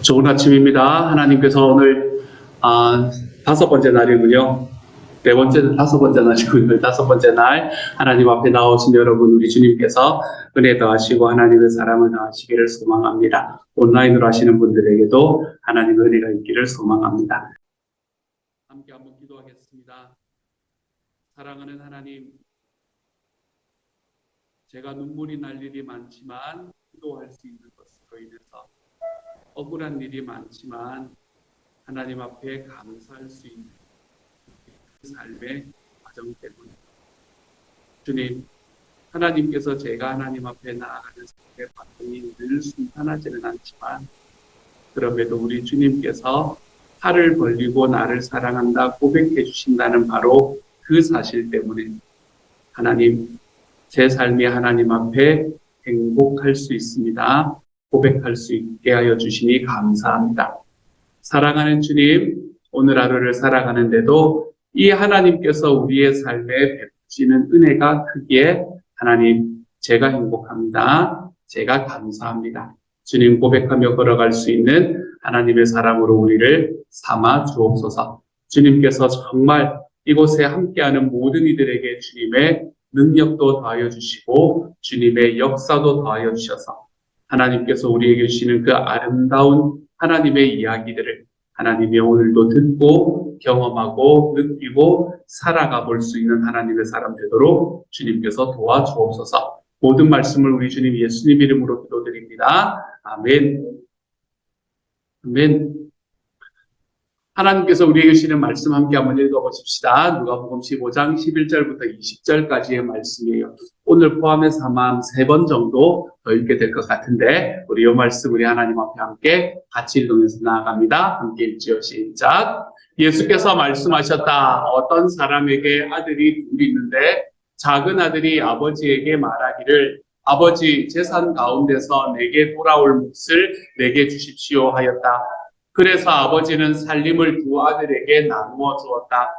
좋은 아침입니다. 하나님께서 오늘 다섯 번째 날이군요. 네 번째는 다섯 번째 날이군요. 다섯 번째 날 하나님 앞에 나오신 여러분, 우리 주님께서 은혜 더하시고 하나님의 사랑을 더하시기를 소망합니다. 온라인으로 하시는 분들에게도 하나님의 은혜가 있기를 소망합니다. 함께 한번 기도하겠습니다. 사랑하는 하나님, 제가 눈물이 날 일이 많지만 기도할 수 있는 것으로 인해서 억울한 일이 많지만 하나님 앞에 감사할 수 있는 그 삶의 과정 때문에 주님, 하나님께서 제가 하나님 앞에 나아가는 삶의 과정이 늘 순탄하지는 않지만 그럼에도 우리 주님께서 팔을 벌리고 나를 사랑한다 고백해 주신다는 바로 그 사실 때문에 하나님, 제 삶이 하나님 앞에 행복할 수 있습니다. 고백할 수 있게 하여 주시니 감사합니다. 사랑하는 주님, 오늘 하루를 살아가는데도 이 하나님께서 우리의 삶에 베푸시는 은혜가 크기에 하나님, 제가 행복합니다. 제가 감사합니다. 주님 고백하며 걸어갈 수 있는 하나님의 사랑으로 우리를 삼아 주옵소서. 주님께서 정말 이곳에 함께하는 모든 이들에게 주님의 능력도 더하여 주시고 주님의 역사도 더하여 주셔서 하나님께서 우리에게 주시는 그 아름다운 하나님의 이야기들을 하나님이 오늘도 듣고 경험하고 느끼고 살아가 볼 수 있는 하나님의 사람 되도록 주님께서 도와주옵소서. 모든 말씀을 우리 주님 예수님 이름으로 기도드립니다. 아멘. 아멘. 하나님께서 우리에게 주시는 말씀 함께 한번 읽어보십시다. 누가복음 15장 11절부터 20절까지의 말씀이에요. 오늘 포함해서만 3번 정도 더 읽게 될 것 같은데 우리 이 말씀 우리 하나님 앞에 함께 같이 읽으면서 나아갑니다. 함께 읽지요. 시작. 예수께서 말씀하셨다. 어떤 사람에게 아들이 둘이 있는데 작은 아들이 아버지에게 말하기를 아버지, 재산 가운데서 내게 돌아올 몫을 내게 주십시오 하였다. 그래서 아버지는 살림을 두 아들에게 나누어 주었다.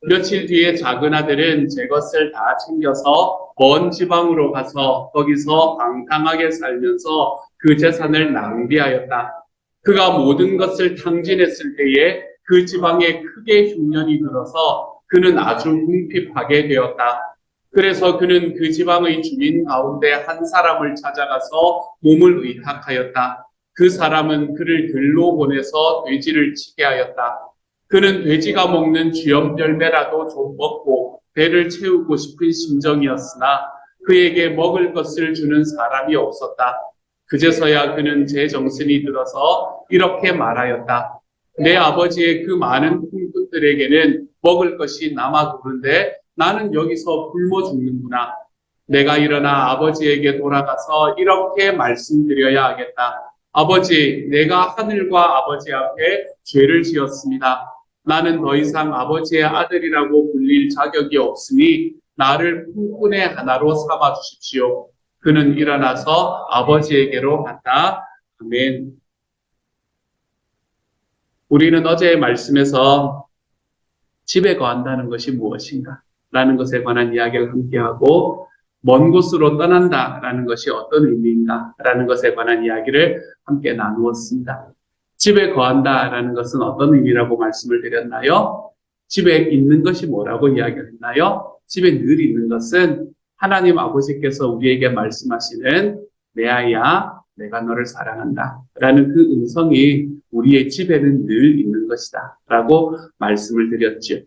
며칠 뒤에 작은 아들은 제 것을 다 챙겨서 먼 지방으로 가서 거기서 방탕하게 살면서 그 재산을 낭비하였다. 그가 모든 것을 탕진했을 때에 그 지방에 크게 흉년이 들어서 그는 아주 궁핍하게 되었다. 그래서 그는 그 지방의 주민 가운데 한 사람을 찾아가서 몸을 의탁하였다. 그 사람은 그를 들로 보내서 돼지를 치게 하였다. 그는 돼지가 먹는 쥐염 열매라도 좀 먹고 배를 채우고 싶은 심정이었으나 그에게 먹을 것을 주는 사람이 없었다. 그제서야 그는 제정신이 들어서 이렇게 말하였다. 내 아버지의 그 많은 품꾼들에게는 먹을 것이 남아 도는데 나는 여기서 굶어 죽는구나. 내가 일어나 아버지에게 돌아가서 이렇게 말씀드려야 하겠다. 아버지, 내가 하늘과 아버지 앞에 죄를 지었습니다. 나는 더 이상 아버지의 아들이라고 불릴 자격이 없으니 나를 품꾼의 하나로 삼아 주십시오. 그는 일어나서 아버지에게로 갔다. 아멘. 우리는 어제의 말씀에서 집에 거한다는 것이 무엇인가? 라는 것에 관한 이야기를 함께하고 먼 곳으로 떠난다라는 것이 어떤 의미인가? 라는 것에 관한 이야기를 함께 나누었습니다. 집에 거한다라는 것은 어떤 의미라고 말씀을 드렸나요? 집에 있는 것이 뭐라고 이야기를 했나요? 집에 늘 있는 것은 하나님 아버지께서 우리에게 말씀하시는 내 아이야, 내가 너를 사랑한다 라는 그 음성이 우리의 집에는 늘 있는 것이다 라고 말씀을 드렸죠.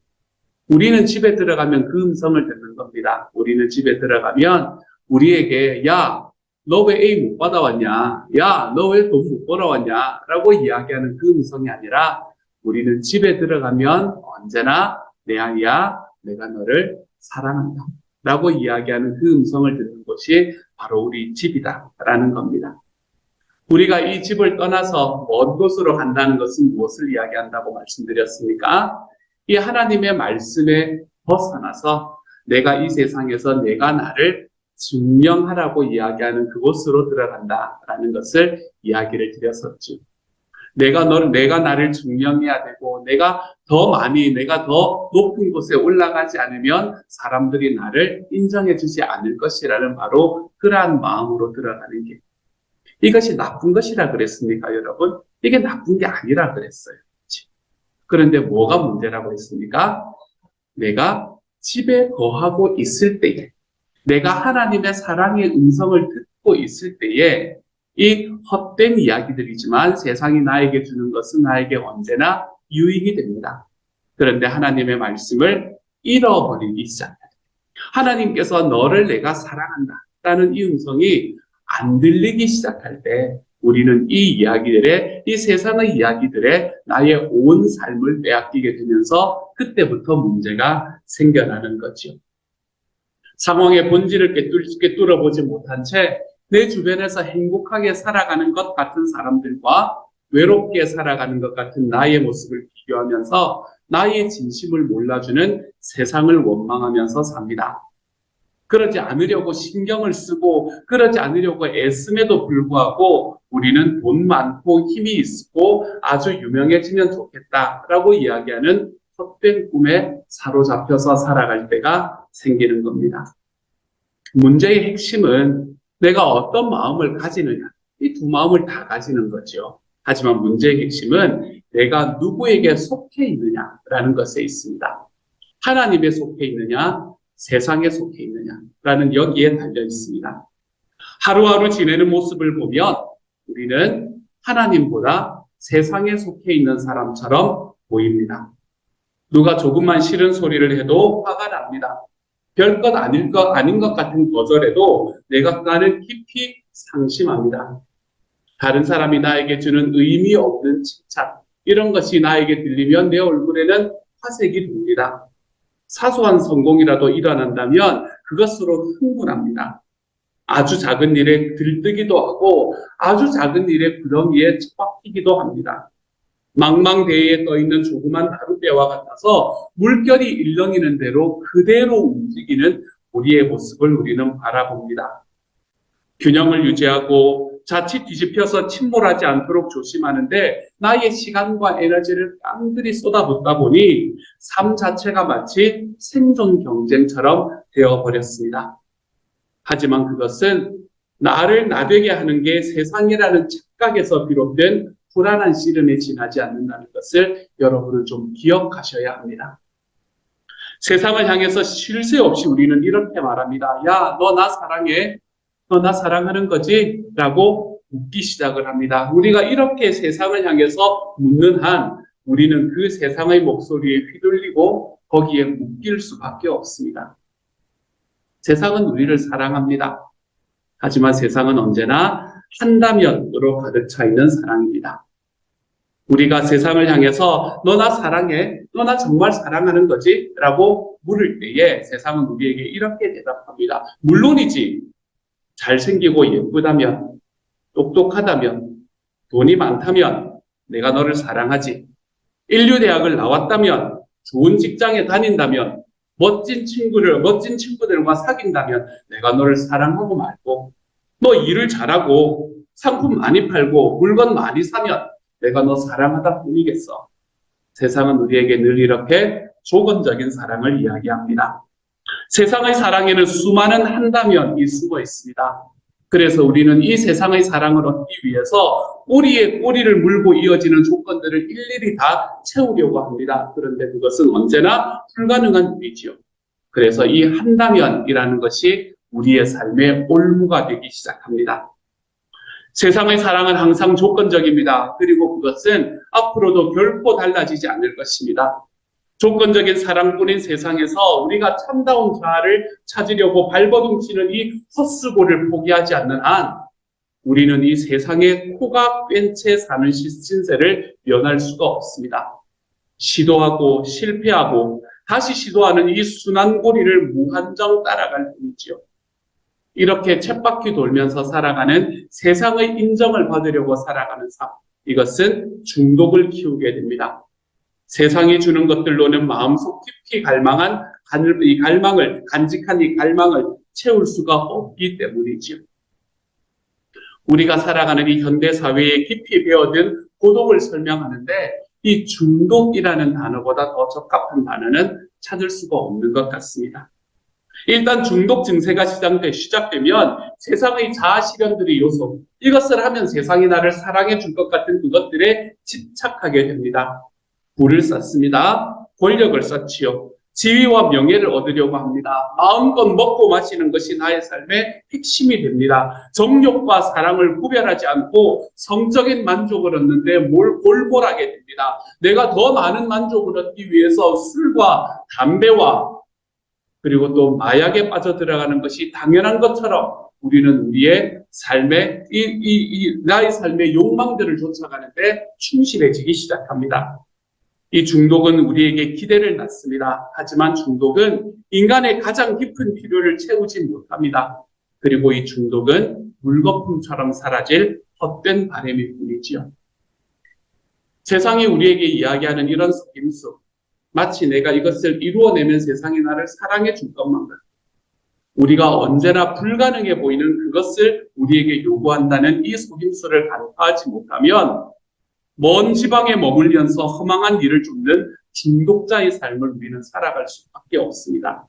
우리는 집에 들어가면 그 음성을 듣는 겁니다. 우리는 집에 들어가면 우리에게 야, 너 왜 A 못 받아왔냐? 야, 너 왜 돈 못 벌어왔냐? 라고 이야기하는 그 음성이 아니라 우리는 집에 들어가면 언제나 내 아이야, 내가 너를 사랑한다 라고 이야기하는 그 음성을 듣는 곳이 바로 우리 집이다 라는 겁니다. 우리가 이 집을 떠나서 먼 곳으로 간다는 것은 무엇을 이야기한다고 말씀드렸습니까? 이 하나님의 말씀에 벗어나서 내가 이 세상에서 내가 나를 증명하라고 이야기하는 그곳으로 들어간다라는 것을 이야기를 드렸었죠. 내가 나를 증명해야 되고 내가 더 높은 곳에 올라가지 않으면 사람들이 나를 인정해 주지 않을 것이라는 바로 그러한 마음으로 들어가는 게 이것이 나쁜 것이라 그랬습니까, 여러분? 이게 나쁜 게 아니라 그랬어요. 그런데 뭐가 문제라고 했습니까? 내가 집에 거하고 있을 때에, 내가 하나님의 사랑의 음성을 듣고 있을 때에 이 헛된 이야기들이지만 세상이 나에게 주는 것은 나에게 언제나 유익이 됩니다. 그런데 하나님의 말씀을 잃어버리기 시작해요. 하나님께서 너를 내가 사랑한다 라는 이 음성이 안 들리기 시작할 때 우리는 이 이야기들에, 이 세상의 이야기들에 나의 온 삶을 빼앗기게 되면서 그때부터 문제가 생겨나는 거죠. 상황의 본질을 꿰뚫어보지 못한 채 내 주변에서 행복하게 살아가는 것 같은 사람들과 외롭게 살아가는 것 같은 나의 모습을 비교하면서 나의 진심을 몰라주는 세상을 원망하면서 삽니다. 그러지 않으려고 신경을 쓰고 그러지 않으려고 애씀에도 불구하고 우리는 돈 많고 힘이 있고 아주 유명해지면 좋겠다라고 이야기하는 헛된 꿈에 사로잡혀서 살아갈 때가 생기는 겁니다. 문제의 핵심은 내가 어떤 마음을 가지느냐, 이 두 마음을 다 가지는 거죠. 하지만 문제의 핵심은 내가 누구에게 속해 있느냐라는 것에 있습니다. 하나님에 속해 있느냐, 세상에 속해 있느냐라는 여기에 달려 있습니다. 하루하루 지내는 모습을 보면 우리는 하나님보다 세상에 속해 있는 사람처럼 보입니다. 누가 조금만 싫은 소리를 해도 화가 납니다. 별것 아닌 것 같은 거절에도 내가 그간을 깊이 상심합니다. 다른 사람이 나에게 주는 의미 없는 칭찬, 이런 것이 나에게 들리면 내 얼굴에는 화색이 돕니다. 사소한 성공이라도 일어난다면 그것으로 흥분합니다. 아주 작은 일에 들뜨기도 하고 아주 작은 일에 구덩이에 처박히기도 합니다. 망망대해에 떠있는 조그만 나룻배와 같아서 물결이 일렁이는 대로 그대로 움직이는 우리의 모습을 우리는 바라봅니다. 균형을 유지하고 자칫 뒤집혀서 침몰하지 않도록 조심하는데 나의 시간과 에너지를 깡그리 쏟아붓다 보니 삶 자체가 마치 생존 경쟁처럼 되어버렸습니다. 하지만 그것은 나를 나되게 하는 게 세상이라는 착각에서 비롯된 불안한 씨름에 지나지 않는다는 것을 여러분은 좀 기억하셔야 합니다. 세상을 향해서 쉴 새 없이 우리는 이렇게 말합니다. 야, 너 나 사랑해? 너 나 사랑하는 거지? 라고 묻기 시작을 합니다. 우리가 이렇게 세상을 향해서 묻는 한 우리는 그 세상의 목소리에 휘둘리고 거기에 묶일 수밖에 없습니다. 세상은 우리를 사랑합니다. 하지만 세상은 언제나 한다면으로 가득 차 있는 사랑입니다. 우리가 세상을 향해서 너 나 사랑해? 너 나 정말 사랑하는 거지? 라고 물을 때에 세상은 우리에게 이렇게 대답합니다. 물론이지. 잘생기고 예쁘다면, 똑똑하다면, 돈이 많다면 내가 너를 사랑하지. 인류대학을 나왔다면, 좋은 직장에 다닌다면, 멋진 친구들과 사귄다면 내가 너를 사랑하고 말고, 너 일을 잘하고 상품 많이 팔고 물건 많이 사면 내가 너 사랑하다 뿐이겠어. 세상은 우리에게 늘 이렇게 조건적인 사랑을 이야기합니다. 세상의 사랑에는 수많은 한다면이 숨어 있습니다. 그래서 우리는 이 세상의 사랑을 얻기 위해서 꼬리에 꼬리를 물고 이어지는 조건들을 일일이 다 채우려고 합니다. 그런데 그것은 언제나 불가능한 일이지요. 그래서 이 한다면이라는 것이 우리의 삶의 올무가 되기 시작합니다. 세상의 사랑은 항상 조건적입니다. 그리고 그것은 앞으로도 결코 달라지지 않을 것입니다. 조건적인 사랑뿐인 세상에서 우리가 참다운 자아를 찾으려고 발버둥치는 이 헛수고를 포기하지 않는 한 우리는 이 세상에 코가 꿰인 채 사는 신세를 면할 수가 없습니다. 시도하고 실패하고 다시 시도하는 이 순환고리를 무한정 따라갈 뿐이지요. 이렇게 쳇바퀴 돌면서 살아가는 세상의 인정을 받으려고 살아가는 삶, 이것은 중독을 키우게 됩니다. 세상이 주는 것들로는 마음속 깊이 간직한 이 갈망을 채울 수가 없기 때문이지요. 우리가 살아가는 이 현대 사회에 깊이 배어든 고독을 설명하는데 이 중독이라는 단어보다 더 적합한 단어는 찾을 수가 없는 것 같습니다. 일단 중독 증세가 시작되면 세상의 자아 실현들의 요소, 이것을 하면 세상이 나를 사랑해 줄 것 같은 그것들에 집착하게 됩니다. 부를 쌓습니다. 권력을 쌓지요. 지위와 명예를 얻으려고 합니다. 마음껏 먹고 마시는 것이 나의 삶의 핵심이 됩니다. 정욕과 사랑을 구별하지 않고 성적인 만족을 얻는데 골몰하게 됩니다. 내가 더 많은 만족을 얻기 위해서 술과 담배와 그리고 또 마약에 빠져들어가는 것이 당연한 것처럼 우리는 우리의 삶의 나의 삶의 욕망들을 쫓아가는데 충실해지기 시작합니다. 이 중독은 우리에게 기대를 낳습니다. 하지만 중독은 인간의 가장 깊은 필요를 채우지 못합니다. 그리고 이 중독은 물거품처럼 사라질 헛된 바람일 뿐이지요. 세상이 우리에게 이야기하는 이런 속임수, 마치 내가 이것을 이루어내면 세상이 나를 사랑해 줄 것만 같고 우리가 언제나 불가능해 보이는 그것을 우리에게 요구한다는 이 속임수를 간파하지 못하면 먼 지방에 머물면서 허망한 일을 줍는 중독자의 삶을 우리는 살아갈 수밖에 없습니다.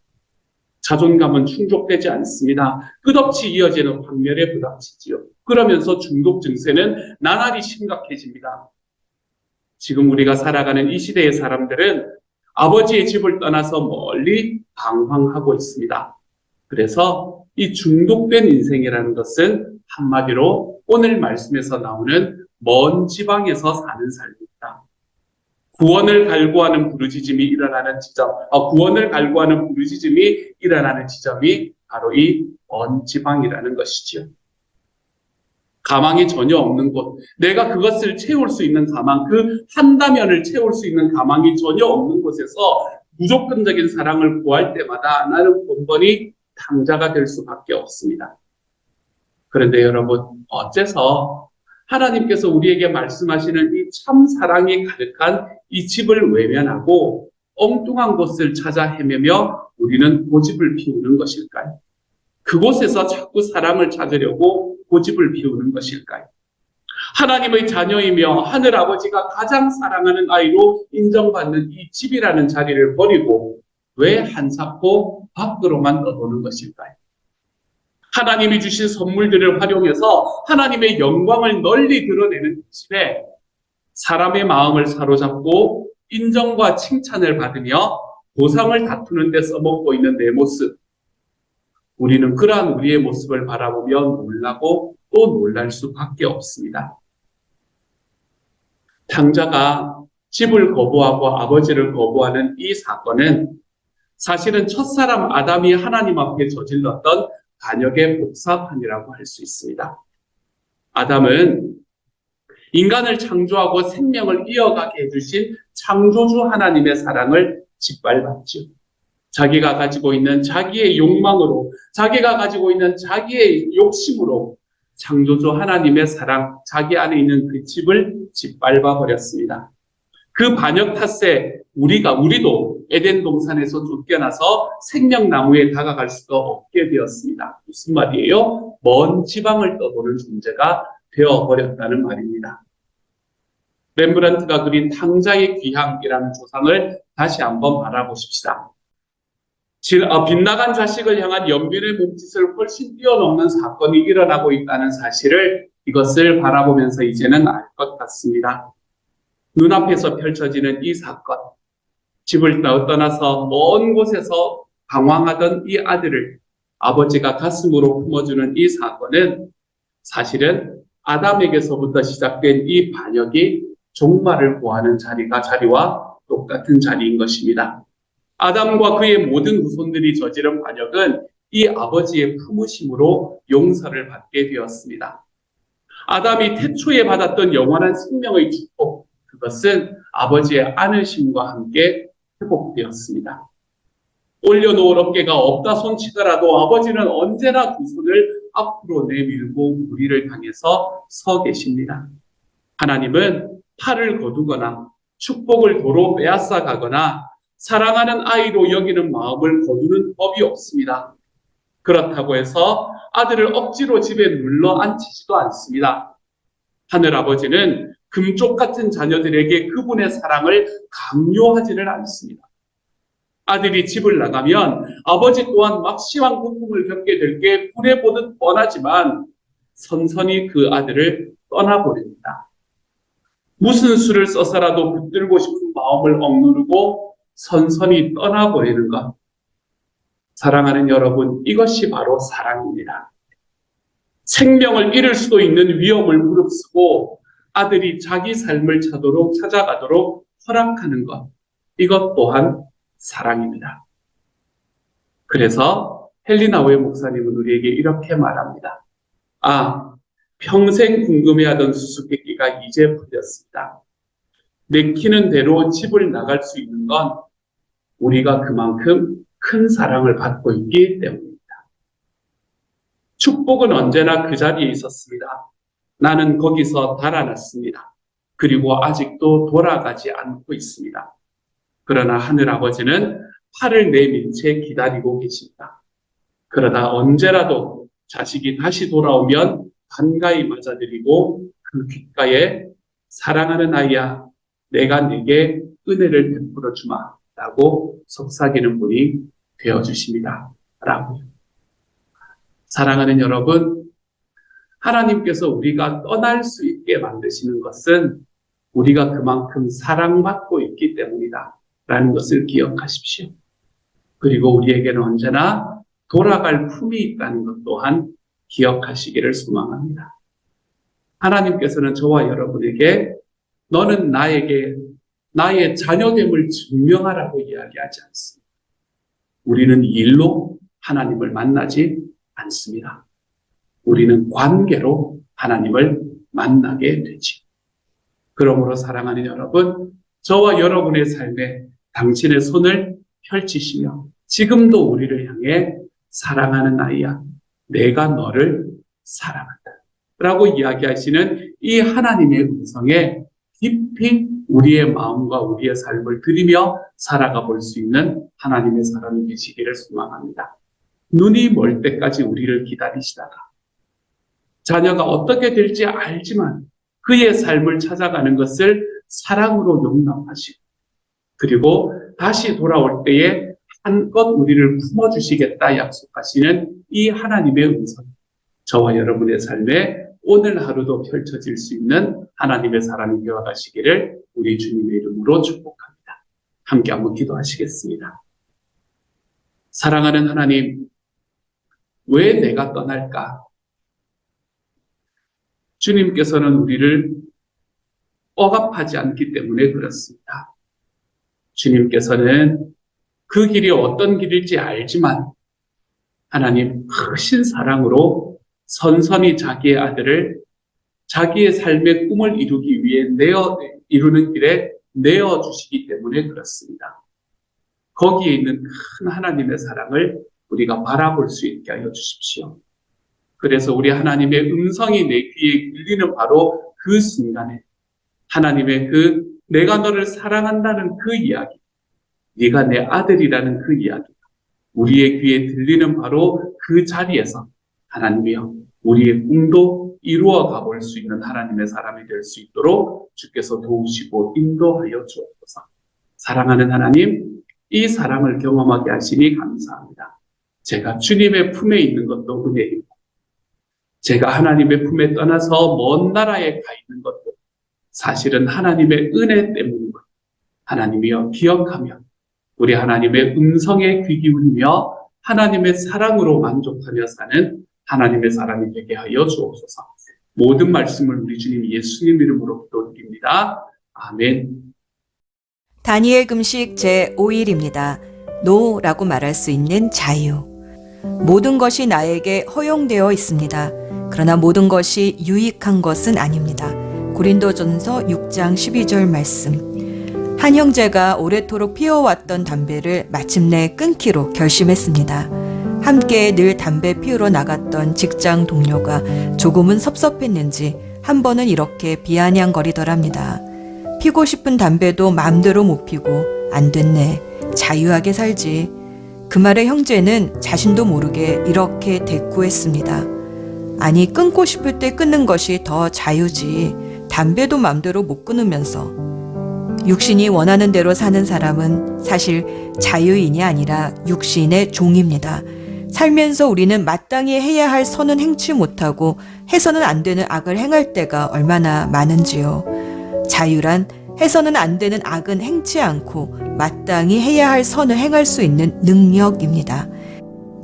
자존감은 충족되지 않습니다. 끝없이 이어지는 황멸에 부닥치지요. 그러면서 중독 증세는 나날이 심각해집니다. 지금 우리가 살아가는 이 시대의 사람들은 아버지의 집을 떠나서 멀리 방황하고 있습니다. 그래서 이 중독된 인생이라는 것은 한마디로 오늘 말씀에서 나오는 먼 지방에서 사는 삶입니다. 구원을 갈구하는 부르짖음이 일어나는 지점이 바로 이 먼 지방이라는 것이지요. 가망이 전혀 없는 곳, 내가 그것을 채울 수 있는 가망, 그 한다면을 채울 수 있는 가망이 전혀 없는 곳에서 무조건적인 사랑을 구할 때마다 나는 번번이 탕자가 될 수밖에 없습니다. 그런데 여러분, 어째서 하나님께서 우리에게 말씀하시는 이 참 사랑이 가득한 이 집을 외면하고 엉뚱한 곳을 찾아 헤매며 우리는 고집을 피우는 것일까요? 그곳에서 자꾸 사랑을 찾으려고 고집을 피우는 것일까요? 하나님의 자녀이며 하늘아버지가 가장 사랑하는 아이로 인정받는 이 집이라는 자리를 버리고 왜 한사코 밖으로만 떠도는 것일까요? 하나님이 주신 선물들을 활용해서 하나님의 영광을 널리 드러내는 집에 사람의 마음을 사로잡고 인정과 칭찬을 받으며 보상을 다투는 데 써먹고 있는 내 모습, 우리는 그러한 우리의 모습을 바라보며 놀라고 또 놀랄 수밖에 없습니다. 탕자가 집을 거부하고 아버지를 거부하는 이 사건은 사실은 첫사람 아담이 하나님 앞에 저질렀던 반역의 복사판이라고 할 수 있습니다. 아담은 인간을 창조하고 생명을 이어가게 해주신 창조주 하나님의 사랑을 짓밟았죠. 자기가 가지고 있는 자기의 욕망으로, 자기가 가지고 있는 자기의 욕심으로 창조주 하나님의 사랑, 자기 안에 있는 그 집을 짓밟아 버렸습니다. 그 반역 탓에 우리도 에덴 동산에서 쫓겨나서 생명나무에 다가갈 수가 없게 되었습니다. 무슨 말이에요? 먼 지방을 떠도는 존재가 되어버렸다는 말입니다. 렘브란트가 그린 탕자의 귀향이라는 조상을 다시 한번 바라보십시다. 빗나간 자식을 향한 연민의 몸짓을 훨씬 뛰어넘는 사건이 일어나고 있다는 사실을 이것을 바라보면서 이제는 알 것 같습니다. 눈앞에서 펼쳐지는 이 사건, 집을 떠나서 먼 곳에서 방황하던 이 아들을 아버지가 가슴으로 품어주는 이 사건은 사실은 아담에게서부터 시작된 이 반역이 종말을 구하는 자리와 똑같은 자리인 것입니다. 아담과 그의 모든 후손들이 저지른 반역은 이 아버지의 품으심으로 용서를 받게 되었습니다. 아담이 태초에 받았던 영원한 생명의 축복, 그것은 아버지의 안으심과 함께 회복되었습니다. 올려놓을 어깨가 없다 손치더라도 아버지는 언제나 두 손을 앞으로 내밀고 우리를 향해서 서 계십니다. 하나님은 팔을 거두거나 축복을 도로 빼앗아 가거나 사랑하는 아이로 여기는 마음을 거두는 법이 없습니다. 그렇다고 해서 아들을 억지로 집에 눌러 앉히지도 않습니다. 하늘아버지는 금쪽 같은 자녀들에게 그분의 사랑을 강요하지는 않습니다. 아들이 집을 나가면 아버지 또한 막심한 고통을 겪게 될 게 불에 보듯 뻔하지만 선선히 그 아들을 떠나버립니다. 무슨 수를 써서라도 붙들고 싶은 마음을 억누르고 선선히 떠나버리는 것. 사랑하는 여러분, 이것이 바로 사랑입니다. 생명을 잃을 수도 있는 위험을 무릅쓰고 아들이 자기 삶을 찾아가도록 허락하는 것. 이것 또한 사랑입니다. 그래서 헬리나 웨 목사님은 우리에게 이렇게 말합니다. 평생 궁금해하던 수수께끼가 이제 풀렸습니다. 내키는 대로 집을 나갈 수 있는 건 우리가 그만큼 큰 사랑을 받고 있기 때문입니다. 축복은 언제나 그 자리에 있었습니다. 나는 거기서 달아났습니다. 그리고 아직도 돌아가지 않고 있습니다. 그러나 하늘아버지는 팔을 내밀 채 기다리고 계십니다. 그러다 언제라도 자식이 다시 돌아오면 반가이 맞아들이고 그 귓가에 사랑하는 아이야, 내가 네게 은혜를 베풀어 주마 라고 속삭이는 분이 되어주십니다. 라고요. 사랑하는 여러분, 하나님께서 우리가 떠날 수 있게 만드시는 것은 우리가 그만큼 사랑받고 있기 때문이다 라는 것을 기억하십시오. 그리고 우리에게는 언제나 돌아갈 품이 있다는 것 또한 기억하시기를 소망합니다. 하나님께서는 저와 여러분에게 너는 나의 자녀됨을 증명하라고 이야기하지 않습니다. 우리는 일로 하나님을 만나지 않습니다. 우리는 관계로 하나님을 만나게 되지. 그러므로 사랑하는 여러분, 저와 여러분의 삶에 당신의 손을 펼치시며 지금도 우리를 향해 사랑하는 아이야, 내가 너를 사랑한다 라고 이야기하시는 이 하나님의 음성에 깊이 우리의 마음과 우리의 삶을 들이며 살아가 볼 수 있는 하나님의 사람이 되시기를 소망합니다. 눈이 멀 때까지 우리를 기다리시다가 자녀가 어떻게 될지 알지만 그의 삶을 찾아가는 것을 사랑으로 용납하시고 그리고 다시 돌아올 때에 한껏 우리를 품어주시겠다 약속하시는 이 하나님의 음성, 저와 여러분의 삶에 오늘 하루도 펼쳐질 수 있는 하나님의 사랑이 되어가시기를 우리 주님의 이름으로 축복합니다. 함께 한번 기도하시겠습니다. 사랑하는 하나님, 왜 내가 떠날까? 주님께서는 우리를 억압하지 않기 때문에 그렇습니다. 주님께서는 그 길이 어떤 길일지 알지만 하나님 크신 사랑으로 선선히 자기의 아들을 자기의 삶의 꿈을 이루기 위해 이루는 길에 내어주시기 때문에 그렇습니다. 거기에 있는 큰 하나님의 사랑을 우리가 바라볼 수 있게 하여 주십시오. 그래서 우리 하나님의 음성이 내 귀에 들리는 바로 그 순간에 하나님의 내가 너를 사랑한다는 그 이야기, 네가 내 아들이라는 그 이야기, 우리의 귀에 들리는 바로 그 자리에서 하나님이여 우리의 꿈도 이루어 가볼 수 있는 하나님의 사람이 될 수 있도록 주께서 도우시고 인도하여 주옵소서. 사랑하는 하나님, 이 사랑을 경험하게 하시니 감사합니다. 제가 주님의 품에 있는 것도 은혜이고 제가 하나님의 품에 떠나서 먼 나라에 가 있는 것도 사실은 하나님의 은혜 때문인 것. 하나님이여 기억하며 우리 하나님의 음성에 귀 기울이며 하나님의 사랑으로 만족하며 사는 하나님의 사람이 되게 하여 주옵소서. 모든 말씀을 우리 주님 예수님 이름으로 기도드립니다. 아멘. 다니엘 금식 제5일입니다. 노라고 말할 수 있는 자유. 모든 것이 나에게 허용되어 있습니다. 그러나 모든 것이 유익한 것은 아닙니다. 고린도전서 6장 12절 말씀. 한 형제가 오래도록 피워왔던 담배를 마침내 끊기로 결심했습니다. 함께 늘 담배 피우러 나갔던 직장 동료가 조금은 섭섭했는지 한 번은 이렇게 비아냥거리더랍니다. 피고 싶은 담배도 마음대로 못 피고 안 됐네. 자유하게 살지. 그 말에 형제는 자신도 모르게 이렇게 대꾸했습니다. 아니, 끊고 싶을 때 끊는 것이 더 자유지. 담배도 마음대로 못 끊으면서. 육신이 원하는 대로 사는 사람은 사실 자유인이 아니라 육신의 종입니다. 살면서 우리는 마땅히 해야 할 선은 행치 못하고 해서는 안 되는 악을 행할 때가 얼마나 많은지요. 자유란 해서는 안 되는 악은 행치 않고 마땅히 해야 할 선을 행할 수 있는 능력입니다.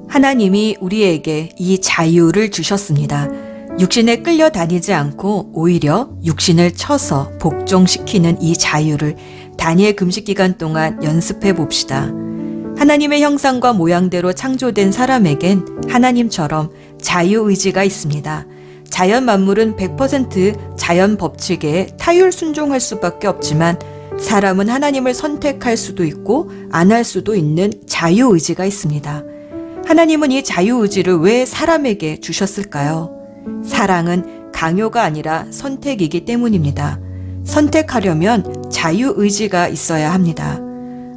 하나님이 우리에게 이 자유를 주셨습니다. 육신에 끌려다니지 않고 오히려 육신을 쳐서 복종시키는 이 자유를 다니엘 금식 기간 동안 연습해 봅시다. 하나님의 형상과 모양대로 창조된 사람에겐 하나님처럼 자유의지가 있습니다. 자연 만물은 100% 자연 법칙에 타율 순종할 수밖에 없지만 사람은 하나님을 선택할 수도 있고 안 할 수도 있는 자유의지가 있습니다. 하나님은 이 자유의지를 왜 사람에게 주셨을까요? 사랑은 강요가 아니라 선택이기 때문입니다. 선택하려면 자유의지가 있어야 합니다.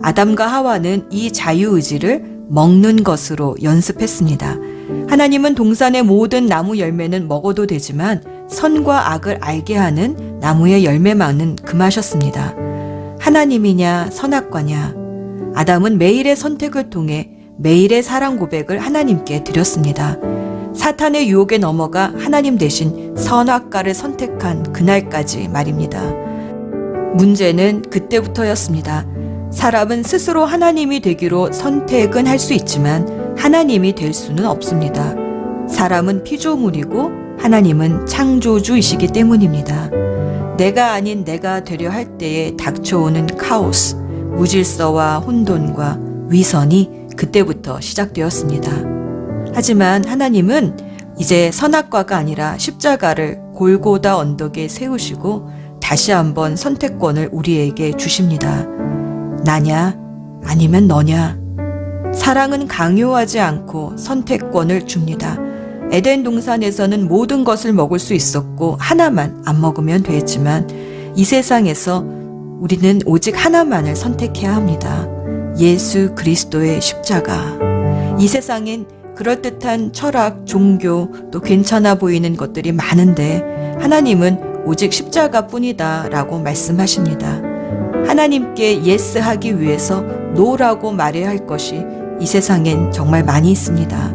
아담과 하와는 이 자유의지를 먹는 것으로 연습했습니다. 하나님은 동산의 모든 나무 열매는 먹어도 되지만 선과 악을 알게 하는 나무의 열매만은 금하셨습니다. 하나님이냐 선악과냐. 아담은 매일의 선택을 통해 매일의 사랑 고백을 하나님께 드렸습니다. 사탄의 유혹에 넘어가 하나님 대신 선악과를 선택한 그날까지 말입니다. 문제는 그때부터였습니다. 사람은 스스로 하나님이 되기로 선택은 할 수 있지만 하나님이 될 수는 없습니다. 사람은 피조물이고 하나님은 창조주이시기 때문입니다. 내가 아닌 내가 되려 할 때에 닥쳐오는 카오스, 무질서와 혼돈과 위선이 그때부터 시작되었습니다. 하지만 하나님은 이제 선악과가 아니라 십자가를 골고다 언덕에 세우시고 다시 한번 선택권을 우리에게 주십니다. 나냐 아니면 너냐. 사랑은 강요하지 않고 선택권을 줍니다. 에덴 동산에서는 모든 것을 먹을 수 있었고 하나만 안 먹으면 되지만 이 세상에서 우리는 오직 하나만을 선택해야 합니다. 예수 그리스도의 십자가. 이 세상엔 그럴듯한 철학, 종교, 또 괜찮아 보이는 것들이 많은데 하나님은 오직 십자가뿐이다 라고 말씀하십니다. 하나님께 예스 하기 위해서 노라고 말해야 할 것이 이 세상엔 정말 많이 있습니다.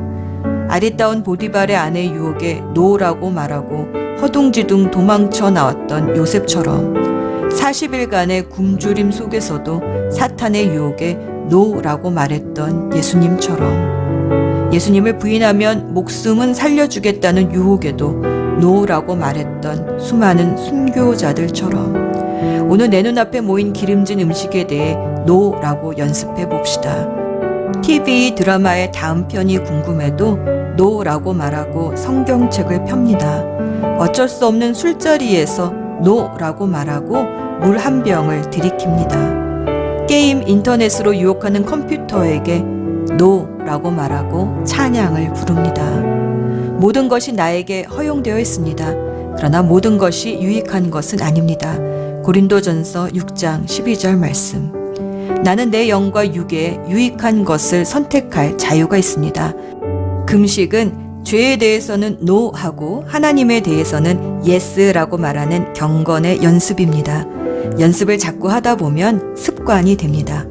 아리따운 보디발의 아내 유혹에 노라고 말하고 허둥지둥 도망쳐 나왔던 요셉처럼 40일간의 굶주림 속에서도 사탄의 유혹에 노라고 말했던 예수님처럼 예수님을 부인하면 목숨은 살려주겠다는 유혹에도 노라고 말했던 수많은 순교자들처럼 오늘 내 눈앞에 모인 기름진 음식에 대해 노라고 연습해 봅시다. TV 드라마의 다음 편이 궁금해도 노라고 말하고 성경책을 펴니다. 어쩔 수 없는 술자리에서 노라고 말하고 물 한 병을 들이킵니다. 게임 인터넷으로 유혹하는 컴퓨터에게 노라고 말하고 찬양을 부릅니다. 모든 것이 나에게 허용되어 있습니다. 그러나 모든 것이 유익한 것은 아닙니다. 고린도전서 6장 12절 말씀. 나는 내 영과 육에 유익한 것을 선택할 자유가 있습니다. 금식은 죄에 대해서는 no 하고 하나님에 대해서는 yes라고 말하는 경건의 연습입니다. 연습을 자꾸 하다 보면 습관이 됩니다.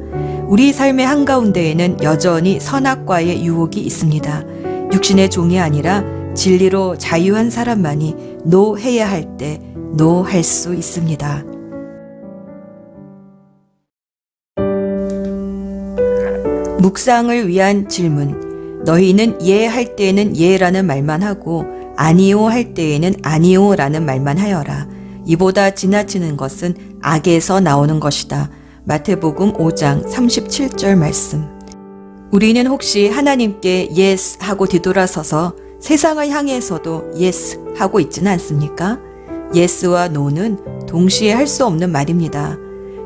우리 삶의 한가운데에는 여전히 선악과의 유혹이 있습니다. 육신의 종이 아니라 진리로 자유한 사람만이 no 해야 할 때 no 할 수 있습니다. 묵상을 위한 질문. 너희는 예 할 때에는 예라는 말만 하고 아니요 할 때에는 아니요라는 말만 하여라. 이보다 지나치는 것은 악에서 나오는 것이다. 마태복음 5장 37절 말씀. 우리는 혹시 하나님께 yes 하고 뒤돌아서서 세상을 향해서도 yes 하고 있지는 않습니까? yes와 no는 동시에 할 수 없는 말입니다.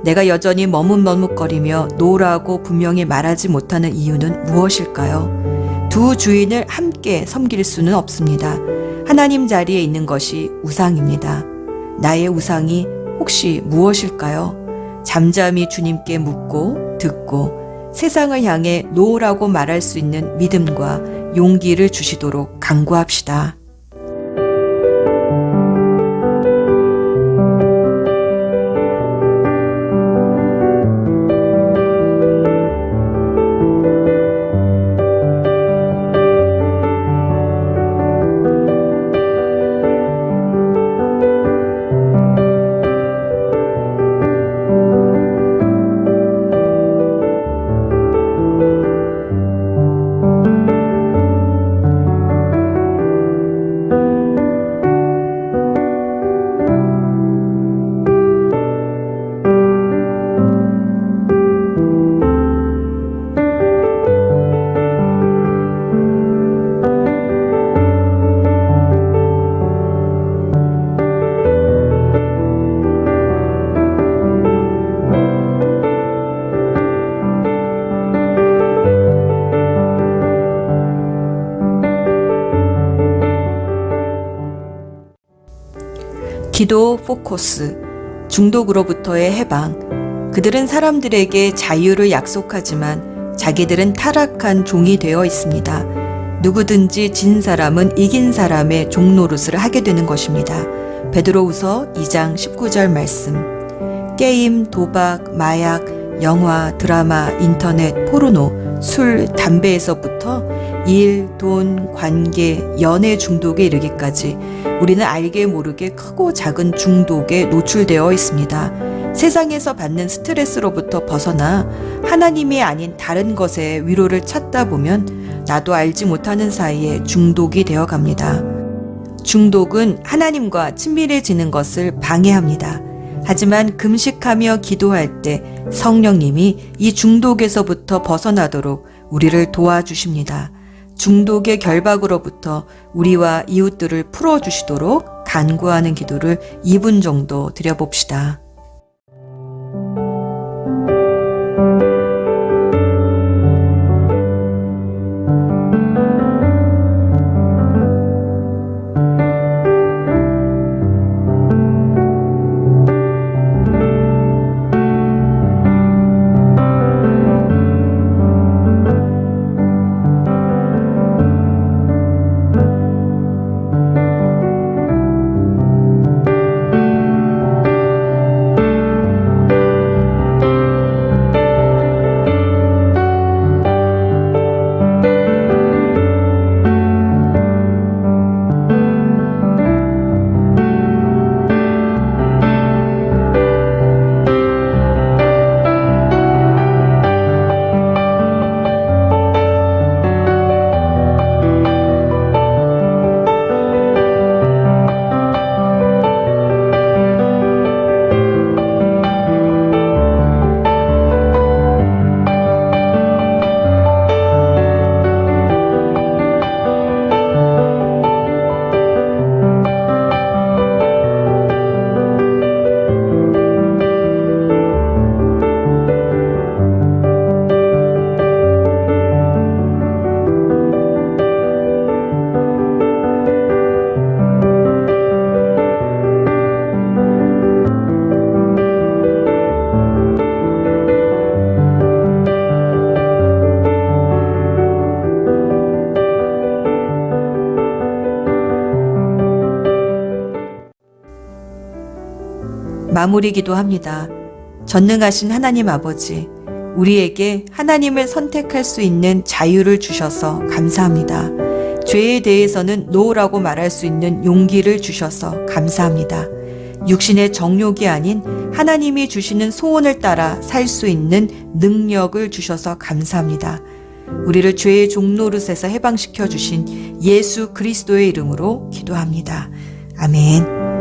내가 여전히 머뭇머뭇거리며 no라고 분명히 말하지 못하는 이유는 무엇일까요? 두 주인을 함께 섬길 수는 없습니다. 하나님 자리에 있는 것이 우상입니다. 나의 우상이 혹시 무엇일까요? 잠잠히 주님께 묻고 듣고 세상을 향해 노라고 말할 수 있는 믿음과 용기를 주시도록 간구합시다. 기도 포커스, 중독으로부터의 해방. 그들은 사람들에게 자유를 약속하지만 자기들은 타락한 종이 되어 있습니다. 누구든지 진 사람은 이긴 사람의 종노릇을 하게 되는 것입니다. 베드로후서 2장 19절 말씀. 게임, 도박, 마약, 영화, 드라마, 인터넷, 포르노, 술, 담배에서부터 일, 돈, 관계, 연애 중독에 이르기까지 우리는 알게 모르게 크고 작은 중독에 노출되어 있습니다. 세상에서 받는 스트레스로부터 벗어나 하나님이 아닌 다른 것에 위로를 찾다 보면 나도 알지 못하는 사이에 중독이 되어 갑니다. 중독은 하나님과 친밀해지는 것을 방해합니다. 하지만 금식하며 기도할 때 성령님이 이 중독에서부터 벗어나도록 우리를 도와주십니다. 중독의 결박으로부터 우리와 이웃들을 풀어주시도록 간구하는 기도를 2분 정도 드려봅시다. 마무리 기도합니다. 전능하신 하나님 아버지, 우리에게 하나님을 선택할 수 있는 자유를 주셔서 감사합니다. 죄에 대해서는 노라고 말할 수 있는 용기를 주셔서 감사합니다. 육신의 정욕이 아닌 하나님이 주시는 소원을 따라 살 수 있는 능력을 주셔서 감사합니다. 우리를 죄의 종노릇에서 해방시켜 주신 예수 그리스도의 이름으로 기도합니다. 아멘.